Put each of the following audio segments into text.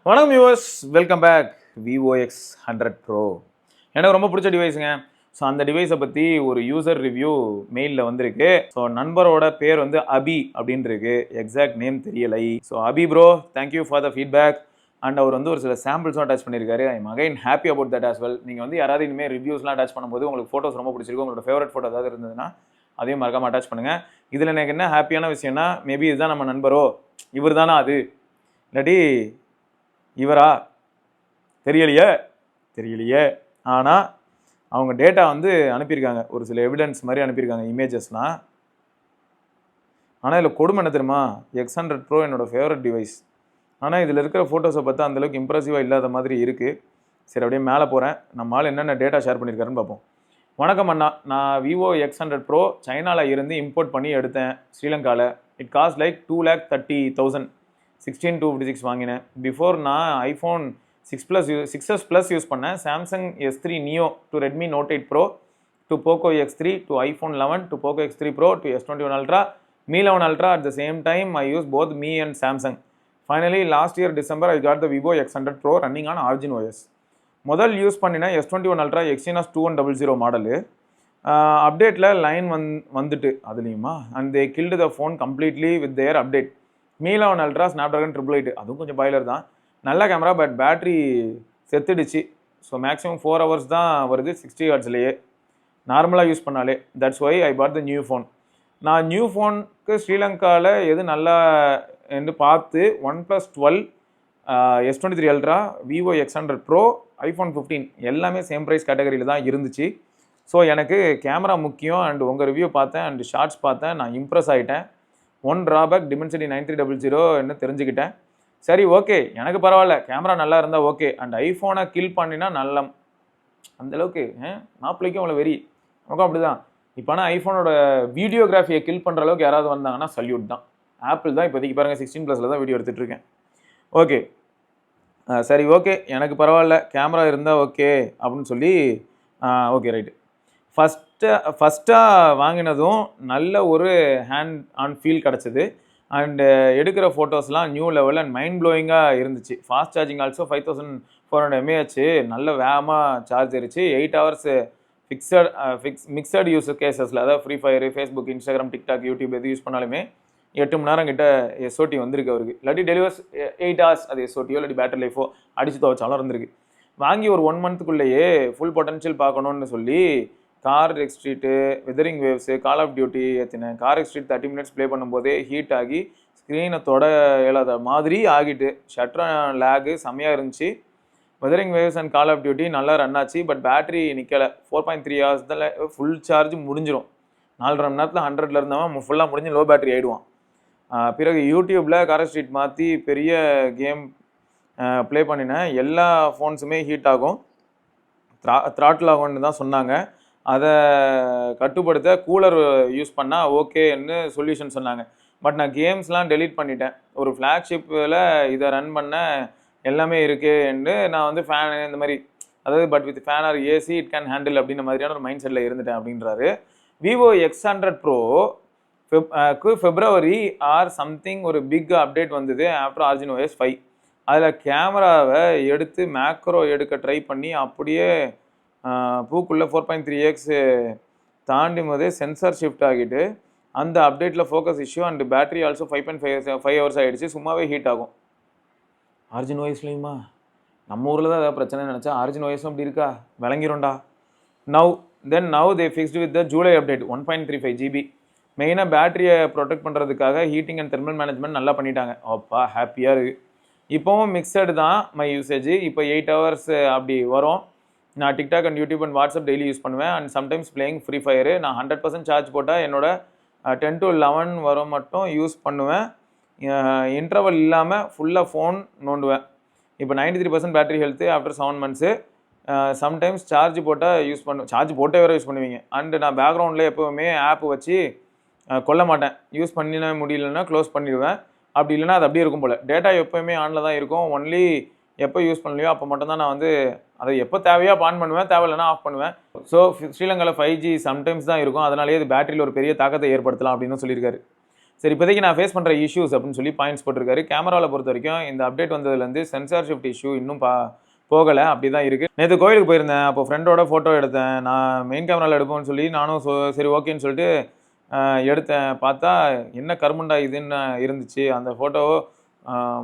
வணக்கம் viewers, welcome back. Vivo X 100 Pro எனக்கு ரொம்ப பிடிச்ச டிவைஸுங்க. ஸோ அந்த டிவைஸை பற்றி ஒரு யூசர் ரிவ்யூ மெயிலில் வந்திருக்கு. ஸோ நண்பரோட பேர் வந்து அபி அப்படின்னு இருக்கு, எக்ஸாக்ட் நேம் தெரியலை. So Abhi bro, thank you for the feedback. And அவர் வந்து ஒரு சில சாம்பிள்ஸும் அட்டாச் பண்ணியிருக்காரு. I am again happy about that as well. நீங்கள் வந்து யாராவது இனிமேல் ரிவ்யூஸ்லாம் அட்டாச் பண்ணும்போது உங்களுக்கு ஃபோட்டோஸ் ரொம்ப பிடிச்சிருக்கு, உங்களோட ஃபேவரட் ஃபோட்டோ ஏதாவது இருந்ததுன்னா அதையும் மறக்காமல் அட்டாச் பண்ணுங்கள். இதில் எனக்கு என்ன ஹாப்பியான விஷயம்னா, மேபி இதுதான் நம்ம நண்பரோ, இவர் தானா அது, இல்லாட்டி இவரா தெரியலையே. ஆனால் அவங்க டேட்டா வந்து அனுப்பியிருக்காங்க, ஒரு சில எவிடன்ஸ் மாதிரி அனுப்பியிருக்காங்க, இமேஜஸ்லாம். ஆனால் இதில் கொடுமை என்ன தெரியுமா, X100 ப்ரோ என்னோட ஃபேவரட் டிவைஸ். ஆனால் இதில் இருக்கிற ஃபோட்டோஸை பார்த்தா அந்தளவுக்கு இம்ப்ரெசிவாக இல்லாத மாதிரி இருக்குது. சரி, அப்படியே மேலே போகிறேன், நம்மளால் என்னென்ன டேட்டா ஷேர் பண்ணியிருக்காருன்னு பார்ப்போம். வணக்கம் அண்ணா, நான் விவோ X100 ப்ரோ சைனாவில் இருந்து இம்போர்ட் பண்ணி எடுத்தேன் ஸ்ரீலங்காவில். It cost like 2,30,000. 16/256 வாங்கினேன். பிஃபோர் நான் ஐஃபோன் 6s ப்ளஸ் யூஸ் பண்ணேன். Samsung S3 Neo to Redmi Note 8 Pro to Poco X3 to iPhone 11 to Poco X3 Pro to S21 Ultra, Mi 11 Ultra. At the same time I use both Mi and Samsung. Finally last year December I got the Vivo X100 Pro running on Origin OS. முதல் use பண்ணினா S21 Ultra Exynos 2100 model. அப்டேட்டில் line வந்துட்டு அதுலேயுமா, and they killed the phone completely with their update. Mi 11 ultra Snapdragon 888, அதுவும் கொஞ்சம் boiler தான். நல்ல camera, but battery செத்துடுச்சு. ஸோ மேக்ஸிமம் 4 hours தான் வருது 60 Hzலேயே நார்மலாக யூஸ் பண்ணாலே. That's why I bought the new phone. நான் நியூ ஃபோனுக்கு ஸ்ரீலங்காவில் எது நல்லா என்று பார்த்து OnePlus 12, S23 ultra, Vivo X100 pro, iPhone 15 எல்லாமே சேம் ப்ரைஸ் கேட்டகரியில் தான் இருந்துச்சு. ஸோ எனக்கு கேமரா முக்கியம். அண்ட் உங்கள் ரிவ்யூ பார்த்தேன் அண்ட் ஷார்ட்ஸ் பார்த்தேன், நான் இம்ப்ரெஸ் ஆகிட்டேன். ஒன் ட்ராபேக் டிமென்சிட்டி 9300 தெரிஞ்சுக்கிட்டேன். சரி, ஓகே, எனக்கு பரவாயில்ல, கேமரா நல்லா இருந்தால் ஓகே. அண்ட் ஐஃபோனை கில் பண்ணினா நல்லம். அந்தளவுக்கு மாப்பிள்ளைக்கும் அவ்வளோ வெறி, நமக்கும் அப்படி தான். இப்போ ஆனால் ஐஃபோனோட வீடியோகிராஃபியை கில் பண்ணுற அளவுக்கு யாராவது வந்தாங்கன்னா சல்யூட் தான். ஆப்பிள் தான் இப்போதைக்கு பாருங்கள், 16+ தான் வீடியோ எடுத்துகிட்டு இருக்கேன். ஓகே, சரி, ஓகே, எனக்கு பரவாயில்ல, கேமரா இருந்தால் ஓகே அப்படின்னு சொல்லி ஓகே ரைட்டு. ஃபஸ்ட்டாக வாங்கினதும் நல்ல ஒரு ஹேண்ட் ஆன் ஃபீல் கிடச்சிது. அண்டு எடுக்கிற ஃபோட்டோஸ்லாம் நியூ லெவல் அண்ட் மைண்ட் ப்ளோயிங்காக இருந்துச்சு. ஃபாஸ்ட் சார்ஜிங் ஆல்சோ 5400 mAh, நல்ல வேகமாக சார்ஜ் ஆயிடுச்சு. 8 hours மிக்சட் யூஸ் கேசஸில், அதாவது free fire, Facebook, Instagram, TikTok, YouTube எது யூஸ் பண்ணாலுமே 8 மணி நேரம் கிட்ட SOT வந்திருக்கு அவருக்கு. இல்லாட்டி டெலிவர்ஸ் 8 hours, அது SOTயோ இல்லாட்டி பேட்டரி லைஃபோ அடித்து துவச்சாலும் இருந்திருக்கு. வாங்கி ஒரு 1 monthக்குள்ளேயே ஃபுல் பொட்டன்ஷியல் பார்க்கணுன்னு சொல்லி car X street, wuthering waves, call of duty ஏற்றினேன். கார் எக்ஸ்ட்ரீட் 30 minutes ப்ளே பண்ணும்போதே ஹீட் ஆகி ஸ்க்ரீனை தொட இயலாத மாதிரி ஆகிட்டு, ஷட்டர் லேகு செம்மையாக இருந்துச்சு. Wuthering Waves and call of duty நல்லா ரன் ஆச்சு, பட் பேட்டரி நிற்கலை. 4.3 hours தான் ஃபுல் சார்ஜ் முடிஞ்சிடும். 4.5 மணி நேரத்தில் 100ல் இருந்தவன் ஃபுல்லாக முடிஞ்சு லோ பேட்டரி ஆகிடுவான். பிறகு யூடியூப்பில் கார் ஸ்ட்ரீட் மாற்றி பெரிய கேம் ப்ளே பண்ணினேன். எல்லா ஃபோன்ஸுமே ஹீட் ஆகும், த்ராட்டில் ஆகும்னு தான் சொன்னாங்க. அதை கட்டுப்படுத்த கூலர் யூஸ் பண்ணால் ஓகேன்னு சொல்யூஷன் சொன்னாங்க. பட் நான் கேம்ஸ்லாம் டெலீட் பண்ணிட்டேன். ஒரு ஃப்ளாக்ஷிப்பில் இதை ரன் பண்ண எல்லாமே இருக்குன்னு நான் வந்து ஃபேன் இந்த மாதிரி, அதாவது but with fan or AC it can handle அப்படின்ற மாதிரியான ஒரு மைண்ட் செட்டில் இருந்துட்டேன் அப்படின்றாரு. Vivo X100 Pro February or something ஒரு பிக் அப்டேட் வந்தது ஆஃப்டர் ஆர்ஜின் OS 5. அதில் கேமராவை எடுத்து மேக்ரோ எடுக்க ட்ரை பண்ணி அப்படியே பூக்குள்ளே 4.3x தாண்டும் போதே சென்சார் ஷிஃப்ட் ஆகிட்டு அந்த அப்டேட்டில் focus issue and battery also 5.5 hours ஆகிடுச்சு. சும்மாவே ஹீட் ஆகும். ஆர்ஜின் OSலையுமா நம்ம ஊரில் தான் ஏதாவது பிரச்சனை நினச்சா ஆர்ஜின் OSம் அப்படி இருக்கா, விளங்கிரும்டா. Now they fixed with the July update 1.35 GB. மெயினாக பேட்டரியை ப்ரொடெக்ட் பண்ணுறதுக்காக ஹீட்டிங் அண்ட் தெர்மல் மேனேஜ்மெண்ட் நல்லா பண்ணிட்டாங்க. அப்பா ஹாப்பியாக இருக்குது. இப்போவும் மிக்சடு தான் மை யூசேஜ். இப்போ 8 hours அப்படி வரும். நான் TikTok and YouTube and WhatsApp daily use பண்ணுவேன். And sometimes playing free fire. நான் 100% சார்ஜ் போட்டால் என்னோட 10 to 11 வரும் மட்டும் யூஸ் பண்ணுவேன். இன்டர்வல் இல்லாமல் ஃபுல்லாக ஃபோன் நோண்டுவேன். இப்போ 93% battery health after 7 months. Sometimes charge போட்டால் யூஸ் சார்ஜ் போட்டே வேறு யூஸ் பண்ணுவீங்க. அண்டு நான் பேக்ரவுண்டில் எப்போவுமே ஆப் வச்சு கொல்ல மாட்டேன். யூஸ் பண்ணின முடியலன்னா க்ளோஸ் பண்ணிடுவேன். அப்படி இல்லைனா அது அப்படியே இருக்கும் போல். டேட்டா எப்போயுமே ஆனில் தான் இருக்கும். ஒன்லி எப்போ யூஸ் பண்ணலையோ அப்போ மட்டும் தான் நான் வந்து அதை எப்போ தேவையோ ஆன் பண்ணுவேன், தேவையில்லைனா ஆஃப் பண்ணுவேன். ஸோ ஸ்ரீலங்காவில் 5G சம்டைம்ஸ் தான் இருக்கும். அதனாலேயே இது பேட்டரியில் ஒரு பெரிய தாக்கத்தை ஏற்படுத்தலாம் அப்படின்னு சொல்லியிருக்காரு. சரி இப்போதைக்கு நான் ஃபேஸ் பண்ணுற இஷ்யூஸ் அப்படின்னு சொல்லி பாயிண்ட்ஸ் போட்டிருக்காரு. கேமராவில் பொறுத்த வரைக்கும் இந்த அப்டேட் வந்ததுலேருந்து சென்சார் ஷிஃப்ட் இஷ்யூ இன்னும் போகலை, அப்படி தான் இருக்குது. நேற்று கோயிலுக்கு போயிருந்தேன், அப்போ ஃப்ரெண்டோட ஃபோட்டோ எடுத்தேன். நான் மெயின் கேமராவில் எடுப்போம்னு சொல்லி நானும் சரி ஓகேன்னு சொல்லிட்டு எடுத்தேன். பார்த்தா என்ன கருமண்டா இதுன்னு இருந்துச்சு. அந்த ஃபோட்டோ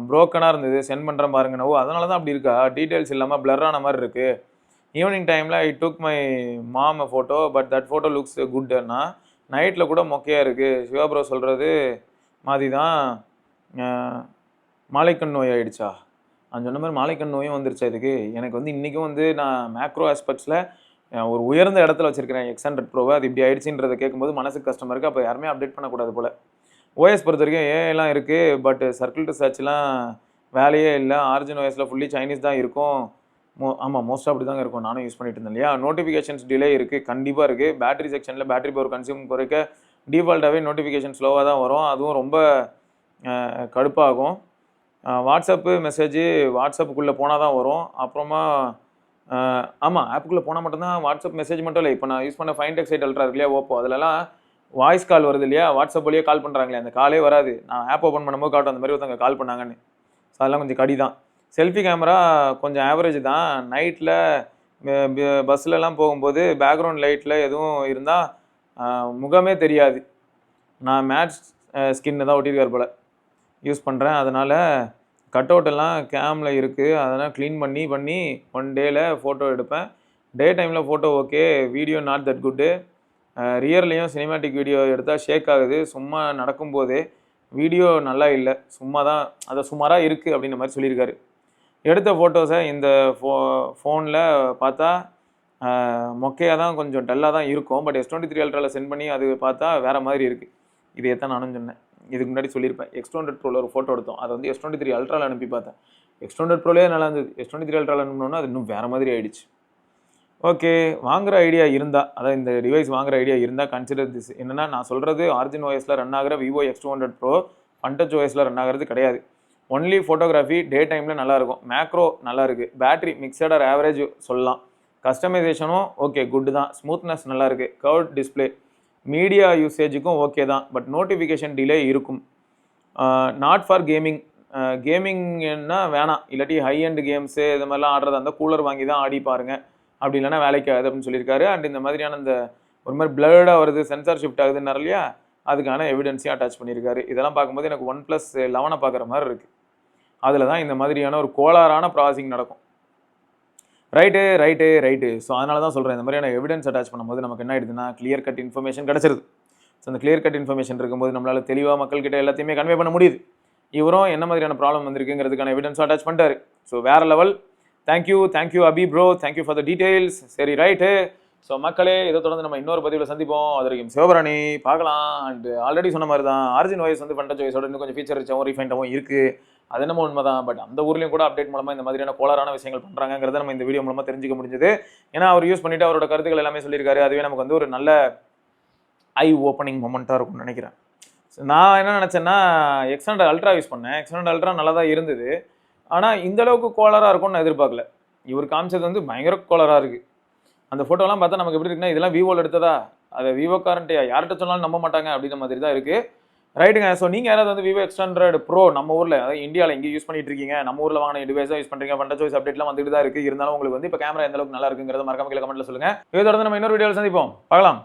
ப்ரோக்கனாக இருந்தது. சென்ட் பண்ணுறேன் பாருங்க. ஓ அதனால தான் அப்படி இருக்கா, டீட்டெயில்ஸ் இல்லாமல் பிளரான மாதிரி இருக்குது. ஈவினிங் டைமில் I took my mom photo but that photo looks குட்னா. நைட்டில் கூட மொக்கையாக இருக்குது. சிவா ப்ரோ சொல்கிறது மாதிரி தான் மாலைக்கண் நோய் ஆகிடுச்சா? நான் சொன்ன மாதிரி மாலைக்கண் நோயும் வந்துருச்சா இதுக்கு? எனக்கு வந்து இன்றைக்கும் வந்து நான் மேக்ரோ ஆஸ்பெக்ட்ஸில் ஒரு உயர்ந்த இடத்துல வச்சுருக்கிறேன் X100 ப்ரோவை. அது இப்படி ஆயிடுச்சுன்றதை கேட்கும்போது மனசுக்கு கஷ்டமாக இருக்குது. அப்போ யாருமே அப்டேட் பண்ணக்கூடாது போல். ஓஎஸ் பொறுத்த வரைக்கும் ஏஐலாம் இருக்குது, பட் சர்க்கிள் டு சர்ச்லாம் வேலையே இல்லை. ஆரிஜின் ஓஎஸில் ஃபுல்லி சைனீஸ் தான் இருக்கும். ஆமாம் மோஸ்ட்டாக அப்படி தாங்க இருக்கும். நானும் யூஸ் பண்ணிட்டு இருந்தேன் இல்லையா. நோட்டிஃபிகேஷன்ஸ் டிலே இருக்குது, கண்டிப்பாக இருக்குது. பேட்டரி செக்ஷனில் பேட்டரி பவர் கன்சியூம் குறைக்க டிஃபால்ட்டாகவே நோட்டிஃபிகேஷன் ஸ்லோவாக தான் வரும். அதுவும் ரொம்ப கடுப்பாகும். வாட்ஸ்அப்பு மெசேஜு வாட்ஸ்அப்புக்குள்ளே போனால் தான் வரும். அப்புறமா ஆமாம் ஆப்புக்குள்ளே போனால் மட்டும்தான் வாட்ஸ்அப் மெசேஜ் மட்டும் இல்லை. இப்போ நான் யூஸ் பண்ண Find X8 Ultra இருக்கு இல்லையா, ஓப்போ, அதிலலாம் வாய்ஸ் கால் வருது இல்லையா, வாட்ஸ்அப் வழியே கால் பண்ணுறாங்களே, அந்த காலே வராது. நான் ஆப் ஓப்பன் பண்ணும்போது காட்டும் அந்த மாதிரி ஒருத்தவங்க கால் பண்ணாங்கன்னு. ஸோ அதெல்லாம் கொஞ்சம் கடி தான். செல்ஃபி கேமரா கொஞ்சம் ஆவரேஜ் தான். நைட்டில் பஸ்லலாம் போகும்போது பேக்ரவுண்ட் லைட்டில் எதுவும் இருந்தால் முகமே தெரியாது. நான் மேட்ச் ஸ்கின்னு தான் ஒட்டியிருக்கார் போல் யூஸ் பண்ணுறேன். அதனால் கட் அவுட் எல்லாம் கேமில் இருக்குது. அதெல்லாம் க்ளீன் பண்ணி ஒன் டேயில் ஃபோட்டோ எடுப்பேன். டே டைமில் photo okay, video not that good. ரியர்லேயும் சினிமேட்டிக் வீடியோ எடுத்தால் ஷேக் ஆகுது. சும்மா நடக்கும்போதே வீடியோ நல்லா இல்லை, சும்மா தான், அதை சுமாராக இருக்குது அப்படின்ற மாதிரி சொல்லியிருக்காரு. எடுத்த ஃபோட்டோஸை இந்த ஃபோனில் பார்த்தா மொக்கையாக தான், கொஞ்சம் டல்லாக தான் இருக்கும். பட் S23 Ultraவில் சென்ட் பண்ணி அது பார்த்தா வேறு மாதிரி இருக்குது. இதை தான் நானும் சொன்னேன், இதுக்கு முன்னாடி சொல்லியிருப்பேன். X200 ப்ரோவில் ஒரு ஃபோட்டோ எடுத்தோம், அதை வந்து S23 Ultraவில் அனுப்பி பார்த்தேன். X200 ப்ரோலே நல்லா இருந்தது. S23 Ultraவில் அனுப்பினோன்னா அது இன்னும் வேறு மாதிரி ஆகிடுச்சு. ஓகே, வாங்குகிற ஐடியா இருந்தால், அதாவது இந்த டிவைஸ் வாங்குகிற ஐடியா இருந்தால் கன்சிடர் திஸ். என்னென்னா நான் சொல்கிறது ஆரிஜின் ஓஎஸில் ரன் ஆகிற விவோ X200 ப்ரோ ஃபன்டச் ஓஎஸில் ரன் ஆகிறது கிடையாது. ஒன்லி ஃபோட்டோகிராஃபி டே டைமில் நல்லாயிருக்கும். மேக்ரோ நல்லா இருக்குது. பேட்ரி மிக்சட் ஆர் ஆவரேஜ் சொல்லலாம். கஸ்டமைசேஷனும் ஓகே குட் தான். ஸ்மூத்னஸ் நல்லா இருக்குது. கர்வ் டிஸ்பிளே மீடியா யூசேஜுக்கும் ஓகே தான். பட் நோட்டிஃபிகேஷன் டிலே இருக்கும். Not for gaming. கேமிங்னா வேணாம், இல்லாட்டி ஹை அண்ட் கேம்ஸு இது மாதிரிலாம் ஆடுறதா இருந்தால் கூலர் வாங்கி தான் ஆடி பாருங்க, அப்படி இல்லைனா வேலைக்கு ஆகுது அப்படின்னு சொல்லியிருக்காரு. அண்ட் இந்த மாதிரியான இந்த ஒரு மாதிரி பிளர்டாக வருது, சென்சார் ஷிஃப்ட் ஆகுதுன்னாரு இல்லையா, அதுக்கான எவிடன்ஸையும் அட்டாச் பண்ணியிருக்காரு. இதெல்லாம் பார்க்கும்போது எனக்கு OnePlus 11 பார்க்குற மாதிரி இருக்குது. அதில் தான் இந்த மாதிரியான ஒரு கோளாறான ப்ராசஸிங் நடக்கும். ரைட்டு. ஸோ அதனால தான் சொல்கிறேன், இந்த மாதிரியான எவிடன்ஸ் அட்டாச் பண்ணும்போது நமக்கு என்ன ஆகிடுதுன்னா கிளியர் கட் இன்ஃபர்மேஷன் கிடச்சிருது. ஸோ அந்த கிளியர் கட் இன்ஃபர்மேஷன் இருக்கும்போது நம்மளால் தெளிவாக மக்கள்கிட்ட எல்லாத்தையுமே கன்வே பண்ண முடியுது. இவரும் என்ன மாதிரியான ப்ராப்ளம் வந்திருக்குங்கிறதுக்கான எவிடன்ஸும் அட்டாச் பண்ணிட்டாரு. ஸோ வேறு level. Thank you Abhi bro, thank you for the details. சரி ரைட்டு. ஸோ மக்களே, இதை தொடர்ந்து நம்ம இன்னொரு பதிவில் சந்திப்போம். அது வரைக்கும் சிவபரணி பார்க்கலாம். அண்ட் ஆல்ரெடி சொன்ன மாதிரி தான் ஆரிஜின் வாய்ஸ் வந்து ஃபன்டச் வாய்ஸோட இன்னும் கொஞ்சம் ஃபீச்சர் ரிச்சாகவும் ரீஃபைண்டாகவும் இருக்குது. அது என்னமோ உண்மை தான். பட் அந்த ஊர்லேயும் கூட அப்டேட் மூலமாக இந்த மாதிரியான கோளாறான விஷயங்கள் பண்ணுறாங்கிறத நம்ம இந்த வீடியோ மூலமாக தெரிஞ்சுக்க முடிஞ்சது. ஏன்னா அவர் யூஸ் பண்ணிவிட்டு அவரோட கருத்துக்கள் எல்லாமே சொல்லியிருக்காரு. அதுவே நமக்கு வந்து ஒரு நல்ல ஐ ஓப்பனிங் மொமெண்ட்டாக இருக்கும்னு நினைக்கிறேன். நான் என்ன நினச்சேன்னா X100 Ultra யூஸ் பண்ணேன். X100 Ultra நல்லா தான் இருந்தது. ஆனால் இந்த அளவுக்கு கோளாறாக இருக்கும்னு நான் எதிர்பார்க்கல. இவர் காமிச்சது வந்து பயங்கர கோளாறாக இருக்குது. அந்த ஃபோட்டோலாம் பார்த்தா நமக்கு எப்படி இருக்குன்னா, இதெல்லாம் விவோவில் எடுத்ததா, அதை விவோ காரண்ட்டையா, யார்கிட்ட சொன்னாலும் நம்ப மாட்டாங்க அப்படின்ற மாதிரி தான் இருக்குது. ரைட்டுங்க. ஸோ நீங்கள் யாராவது வந்து விவோ X100 ப்ரோ நம்ம ஊரில், அதாவது இந்தியாவில் இங்கே யூஸ் பண்ணிட்டு இருக்கீங்க, நம்ம ஊரில் வாங்கின டிவைஸ் தான் யூஸ் பண்ணுறீங்க, ஃபன்டச் வாய்ஸ் அப்டேட்லாம் வந்துட்டு தான் இருக்குது. இருந்தாலும் உங்களுக்கு வந்து இப்போ கேமரா எந்த அளவுக்கு நல்லா இருக்குங்கிறத மறக்காம கீழே கமெண்ட்டில் சொல்லுங்கள். இதை தொடர்ந்து நம்ம இன்னொரு வீடியோவில் சந்திப்போம். பார்க்கலாம்.